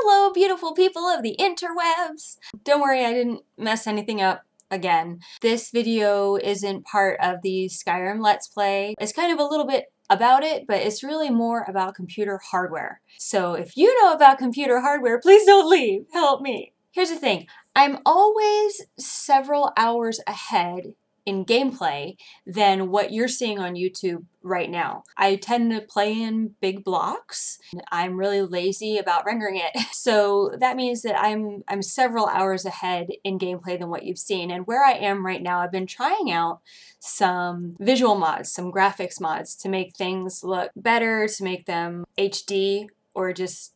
Hello, beautiful people of the interwebs! Don't worry, I didn't mess anything up again. This video isn't part of the Skyrim Let's Play. It's kind of a little bit about it, but it's really more about computer hardware. So if you know about computer hardware, please don't leave. Help me. Here's the thing. I'm always several hours ahead in gameplay than what you're seeing on YouTube right now. I tend to play in big blocks. I'm really lazy about rendering it. So that means that I'm several hours ahead in gameplay than what you've seen. And where I am right now, I've been trying out some visual mods, some graphics mods to make things look better, to make them HD or just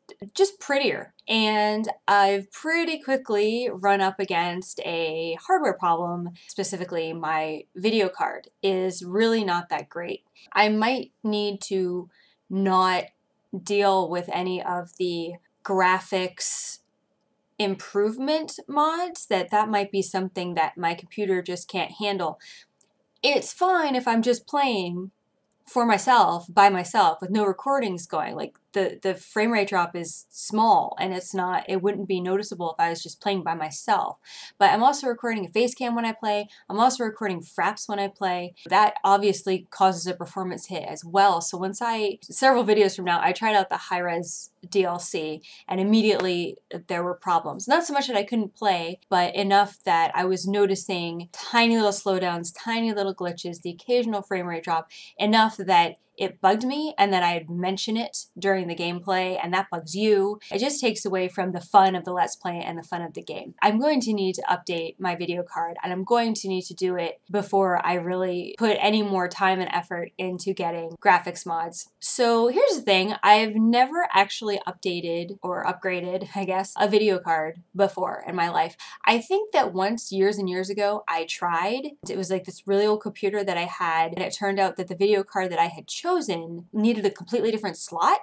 prettier. And I've pretty quickly run up against a hardware problem. Specifically, my video card is really not that great. I might need to not deal with any of the graphics improvement mods. That might be something that my computer just can't handle. It's fine if I'm just playing for myself, by myself, with no recordings going. Like the frame rate drop is small and it wouldn't be noticeable if I was just playing by myself. But I'm also recording a face cam when I play. I'm also recording fraps when I play. That obviously causes a performance hit as well. So several videos from now, I tried out the high-res DLC and immediately there were problems. Not so much that I couldn't play, but enough that I was noticing tiny little slowdowns, tiny little glitches, the occasional frame rate drop, enough that it bugged me, and then I'd mention it during the gameplay, and that bugs you. It just takes away from the fun of the Let's Play and the fun of the game. I'm going to need to update my video card, and I'm going to need to do it before I really put any more time and effort into getting graphics mods. So here's the thing, I've never actually updated or upgraded, I guess, a video card before in my life. I think that once, years and years ago, I tried. It was like this really old computer that I had, and it turned out that the video card that I had chosen needed a completely different slot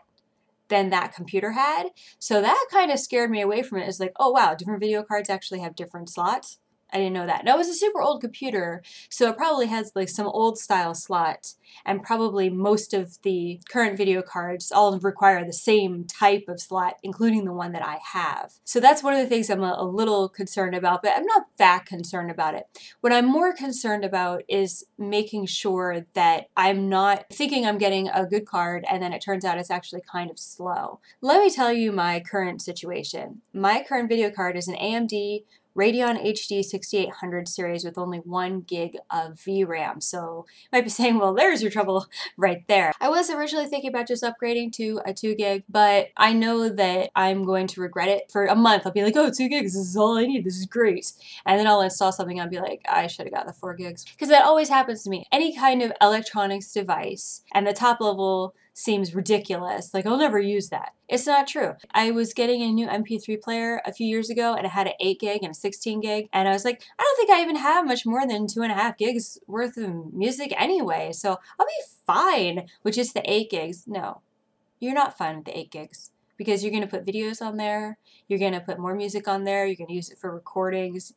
than that computer had. So that kind of scared me away from it. It's like, oh wow, different video cards actually have different slots. I didn't know that. Now, it was a super old computer, so it probably has like some old style slots, and probably most of the current video cards all require the same type of slot, including the one that I have. So that's one of the things I'm a little concerned about, but I'm not that concerned about it. What I'm more concerned about is making sure that I'm not thinking I'm getting a good card and then it turns out it's actually kind of slow. Let me tell you my current situation. My current video card is an AMD Radeon HD 6800 series with only 1 gig of VRAM. So you might be saying, well, there's your trouble right there. I was originally thinking about just upgrading to a 2 gig, but I know that I'm going to regret it. For a month, I'll be like, oh, 2 gigs, this is all I need, this is great. And then I'll install something and I'll be like, I should have got the 4 gigs. Because that always happens to me. Any kind of electronics device, and the top level seems ridiculous. Like, I'll never use that. It's not true. I was getting a new MP3 player a few years ago and it had an 8 gig and a 16 gig. And I was like, I don't think I even have much more than 2.5 gigs worth of music anyway. So I'll be fine with just the 8 gigs. No, you're not fine with the 8 gigs because you're going to put videos on there. You're going to put more music on there. You're going to use it for recordings.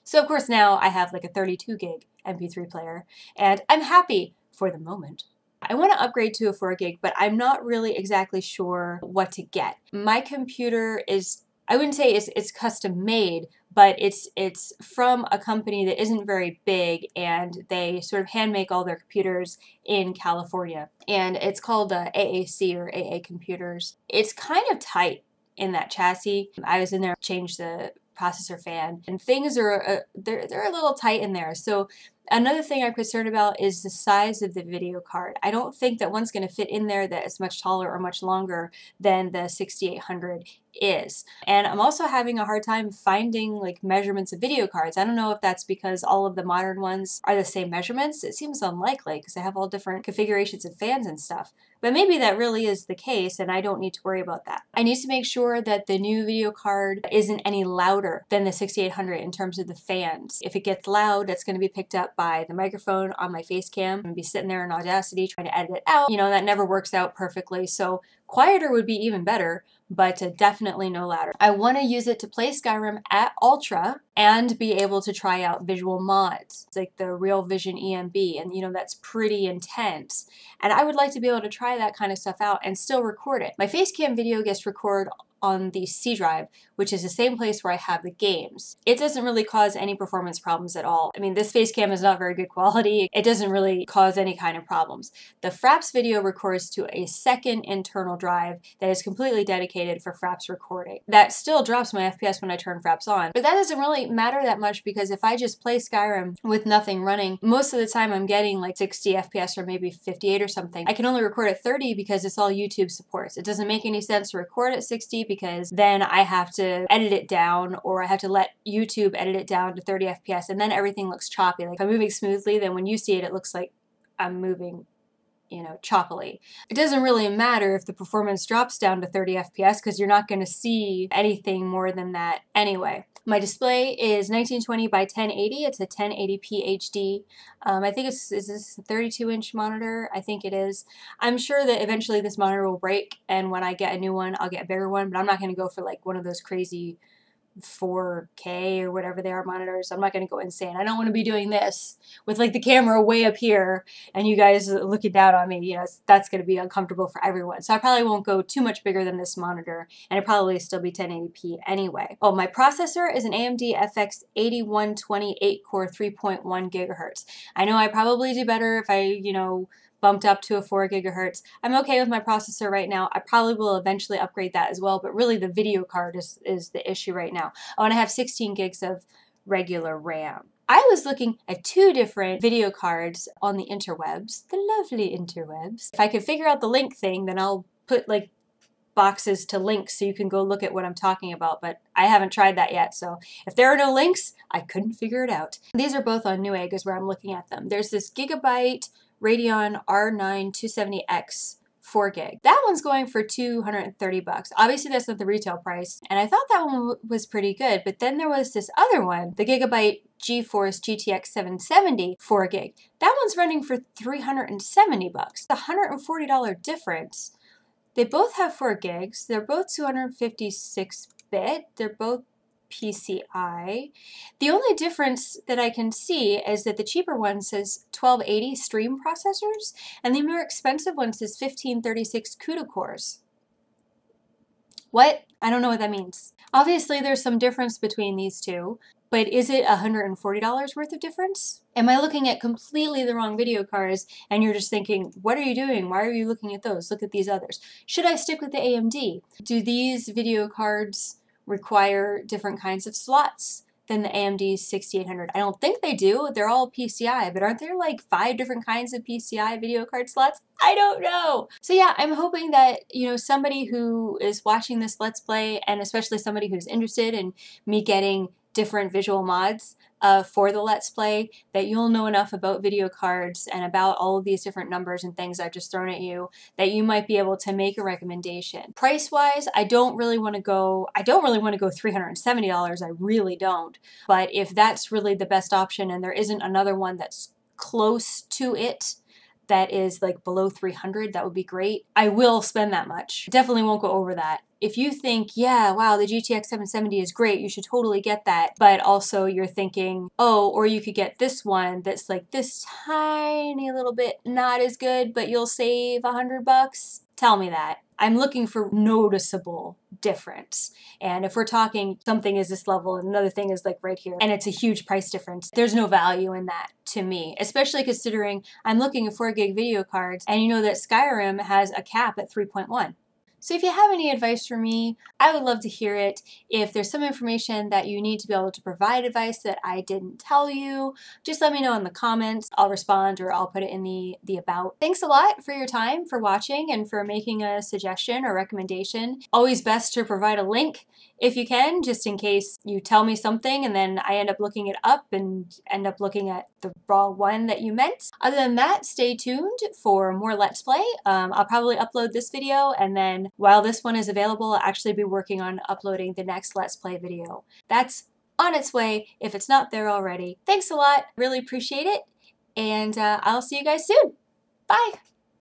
So of course now I have like a 32 gig MP3 player and I'm happy for the moment. I want to upgrade to a 4 gig, but I'm not really exactly sure what to get. My computer is, I wouldn't say it's custom made, but it's from a company that isn't very big, and they sort of hand make all their computers in California. And it's called AAC, or AA Computers. It's kind of tight in that chassis. I was in there, changed the processor fan, and things are they're a little tight in there. So another thing I'm concerned about is the size of the video card. I don't think that one's going to fit in there that is much taller or much longer than the 6800 is. And I'm also having a hard time finding like measurements of video cards. I don't know if that's because all of the modern ones are the same measurements. It seems unlikely because they have all different configurations of fans and stuff. But maybe that really is the case and I don't need to worry about that. I need to make sure that the new video card isn't any louder than the 6800 in terms of the fans. If it gets loud, that's going to be picked up by the microphone on my face cam. I'm going to be sitting there in Audacity trying to edit it out. You know, that never works out perfectly. So quieter would be even better, but definitely no louder. I want to use it to play Skyrim at Ultra and be able to try out visual mods, like the Real Vision EMB, and you know, that's pretty intense. And I would like to be able to try that kind of stuff out and still record it. My Facecam video gets recorded on the C drive, which is the same place where I have the games. It doesn't really cause any performance problems at all. I mean, this face cam is not very good quality. It doesn't really cause any kind of problems. The Fraps video records to a second internal drive that is completely dedicated for Fraps recording. That still drops my FPS when I turn Fraps on, but that doesn't really matter that much because if I just play Skyrim with nothing running, most of the time I'm getting like 60 FPS or maybe 58 or something. I can only record at 30 because it's all YouTube supports. It doesn't make any sense to record at 60 because then I have to edit it down, or I have to let YouTube edit it down to 30 FPS, and then everything looks choppy. Like if I'm moving smoothly, then when you see it, it looks like I'm moving, you know, choppily. It doesn't really matter if the performance drops down to 30 FPS because you're not going to see anything more than that anyway. My display is 1920 by 1080. It's a 1080p HD. I think is this a 32-inch monitor? I think it is. I'm sure that eventually this monitor will break, and when I get a new one, I'll get a bigger one, but I'm not going to go for like one of those crazy 4K or whatever they are monitors. I'm not going to go insane. I don't want to be doing this with like the camera way up here and you guys looking down on me. You know, that's going to be uncomfortable for everyone. So I probably won't go too much bigger than this monitor, and it probably still be 1080p anyway. Oh, my processor is an AMD FX 8120 8-core 3.1 gigahertz. I know I probably do better if I, you know, bumped up to a 4 gigahertz. I'm okay with my processor right now. I probably will eventually upgrade that as well, but really the video card is the issue right now. I want to have 16 gigs of regular RAM. I was looking at 2 different video cards on the interwebs, the lovely interwebs. If I could figure out the link thing, then I'll put like boxes to links so you can go look at what I'm talking about, but I haven't tried that yet, so if there are no links, I couldn't figure it out. These are both on Newegg is where I'm looking at them. There's this GIGABYTE Radeon R9 270X 4 gig. That one's going for 230 bucks. Obviously that's not the retail price, and I thought that one was pretty good, but then there was this other one, the GIGABYTE GeForce GTX 770 4 gig. That one's running for 370 bucks. The $140 difference. They both have 4 gigs. They're both 256-bit. They're both PCI. The only difference that I can see is that the cheaper one says 1280 stream processors, and the more expensive one says 1536 CUDA cores. What? I don't know what that means. Obviously, there's some difference between these two, but is it $140 worth of difference? Am I looking at completely the wrong video cards and you're just thinking, what are you doing? Why are you looking at those? Look at these others. Should I stick with the AMD? Do these video cards require different kinds of slots than the AMD 6800? I don't think they do. They're all PCI, but aren't there like 5 different kinds of PCI video card slots? I don't know. So yeah, I'm hoping that, you know, somebody who is watching this Let's Play, and especially somebody who's interested in me getting different visual mods for the Let's Play, that you'll know enough about video cards and about all of these different numbers and things I've just thrown at you that you might be able to make a recommendation. Price-wise, I don't really want to go $370, I really don't. But if that's really the best option and there isn't another one that's close to it, that is like below 300, that would be great. I will spend that much. Definitely won't go over that. If you think, yeah, wow, the GTX 770 is great, you should totally get that, but also you're thinking, oh, or you could get this one that's like this tiny little bit not as good, but you'll save $100, tell me that. I'm looking for noticeable difference. And if we're talking something is this level and another thing is like right here, and it's a huge price difference, there's no value in that to me, especially considering I'm looking at 4 gig video cards, and you know that Skyrim has a cap at 3.1. So if you have any advice for me, I would love to hear it. If there's some information that you need to be able to provide advice that I didn't tell you, just let me know in the comments. I'll respond or I'll put it in the about. Thanks a lot for your time, for watching, and for making a suggestion or recommendation. Always best to provide a link if you can, just in case you tell me something and then I end up looking it up and end up looking at the wrong one that you meant. Other than that, stay tuned for more Let's Play. I'll probably upload this video, and then while this one is available, I'll actually be working on uploading the next Let's Play video. That's on its way if it's not there already. Thanks a lot. Really appreciate it. And I'll see you guys soon. Bye.